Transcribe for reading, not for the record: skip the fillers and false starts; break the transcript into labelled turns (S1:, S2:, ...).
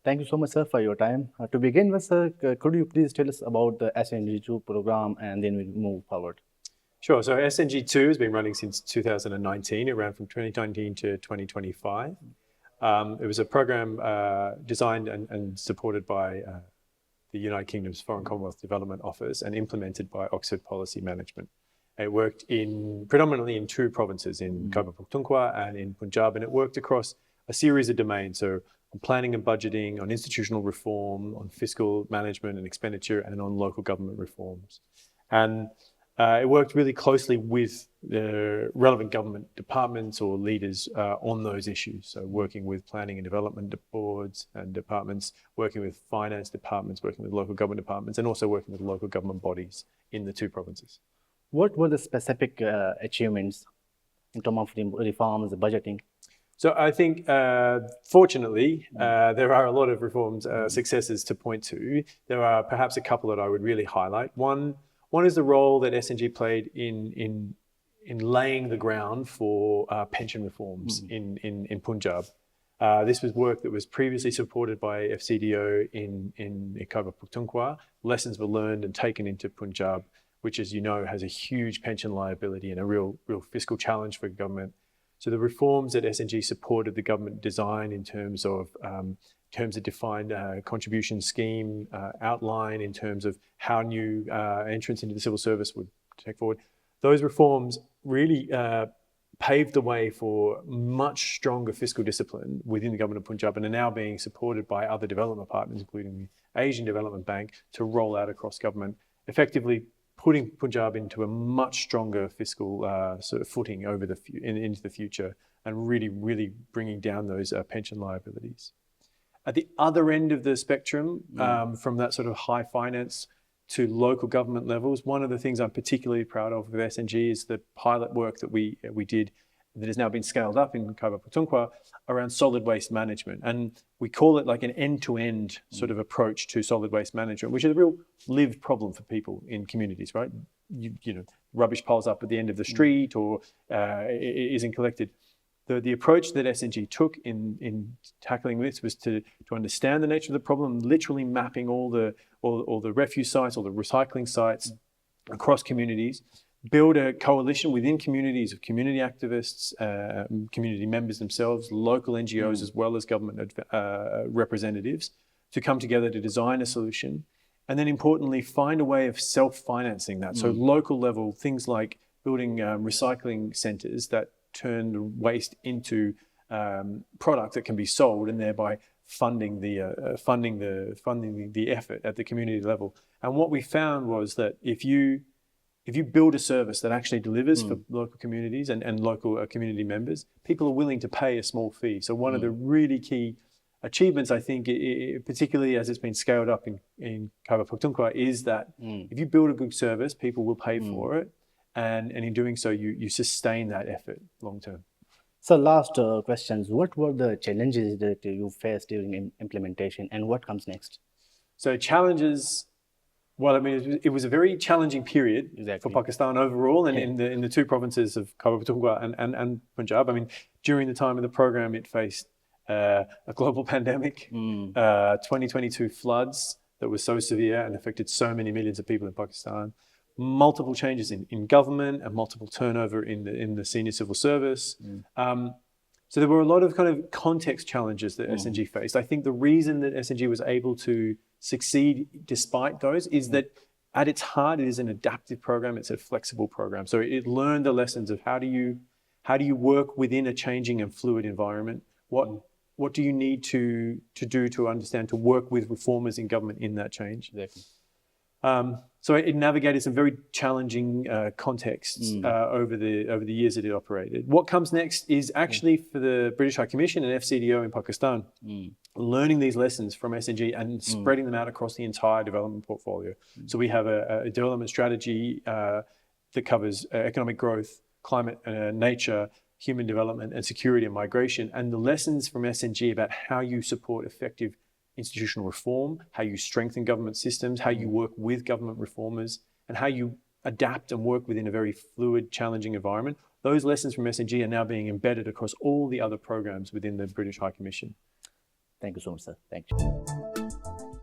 S1: Thank you so much, sir, for your time. To begin with, sir, could you please tell us about the SNG-II program and then we move forward?
S2: Sure. So SNG-II has been running since 2019. It ran from 2019 to 2025. It was a program designed and supported by the United Kingdom's Foreign Commonwealth Development Office and implemented by Oxford Policy Management. It worked predominantly in two provinces, in Khyber Pakhtunkhwa and in Punjab, and it worked across a series of domains. So on planning and budgeting, on institutional reform, on fiscal management and expenditure, and on local government reforms. And it worked really closely with the relevant government departments or leaders on those issues. So working with planning and development boards and departments, working with finance departments, working with local government departments, and also working with local government bodies in the two provinces.
S1: What were the specific achievements in terms of reforms, budgeting?
S2: So I think, fortunately, there are a lot of reforms successes to point to. There are perhaps a couple that I would really highlight. One is the role that SNG played in laying the ground for pension reforms in Punjab. This was work that was previously supported by FCDO in Khyber Pakhtunkhwa. Lessons were learned and taken into Punjab, which, as you know, has a huge pension liability and a real fiscal challenge for government. So the reforms that SNG supported the government design in terms of defined contribution scheme outline, in terms of how new entrants into the civil service would take forward. Those reforms really paved the way for much stronger fiscal discipline within the government of Punjab and are now being supported by other development partners, including the Asian Development Bank, to roll out across government, effectively putting Punjab into a much stronger fiscal sort of footing into the future and really bringing down those pension liabilities. At the other end of the spectrum, from that sort of high finance to local government levels, one of the things I'm particularly proud of with SNG is the pilot work that we did that has now been scaled up in Khyber Pakhtunkhwa around solid waste management. And we call it like an end-to-end sort of approach to solid waste management, which is a real lived problem for people in communities, right? You know, rubbish piles up at the end of the street or isn't collected. The approach that SNG took in tackling this was to understand the nature of the problem, literally mapping all the refuse sites, all the recycling sites across communities, build a coalition within communities of community activists, community members themselves, local NGOs, as well as government representatives, to come together to design a solution. And then importantly, find a way of self-financing that. So local level, things like building recycling centres that turn the waste into product that can be sold, and thereby funding the effort at the community level. And what we found was that if you build a service that actually delivers for local communities and local community members, people are willing to pay a small fee. So one of the really key achievements, I think, particularly as it's been scaled up in Khyber Pakhtunkhwa, is that if you build a good service, people will pay for it. And in doing so, you sustain that effort long term.
S1: So last questions, what were the challenges that you faced during implementation and what comes next?
S2: So challenges, well, I mean, it was a very challenging period for Pakistan overall and in the two provinces of Khyber Pakhtunkhwa and Punjab. I mean, during the time of the program, it faced a global pandemic, 2022 floods that were so severe and affected so many millions of people in Pakistan, multiple changes in government and multiple turnover in the senior civil service. So there were a lot of kind of context challenges that SNG faced. I think the reason that SNG was able to succeed despite those is that at its heart, it is an adaptive program. It's a flexible program. So it learned the lessons of how do you work within a changing and fluid environment? What do you need to do to understand, to work with reformers in government in that change? So it navigated some very challenging contexts over the years that it operated. What comes next is actually for the British High Commission and FCDO in Pakistan, learning these lessons from SNG and spreading them out across the entire development portfolio. So we have a development strategy that covers economic growth, climate, nature, human development, and security and migration. And the lessons from SNG about how you support effective institutional reform, how you strengthen government systems, how you work with government reformers, and how you adapt and work within a very fluid, challenging environment. Those lessons from SNG are now being embedded across all the other programs within the British High Commission.
S1: Thank you so much, sir. Thank you.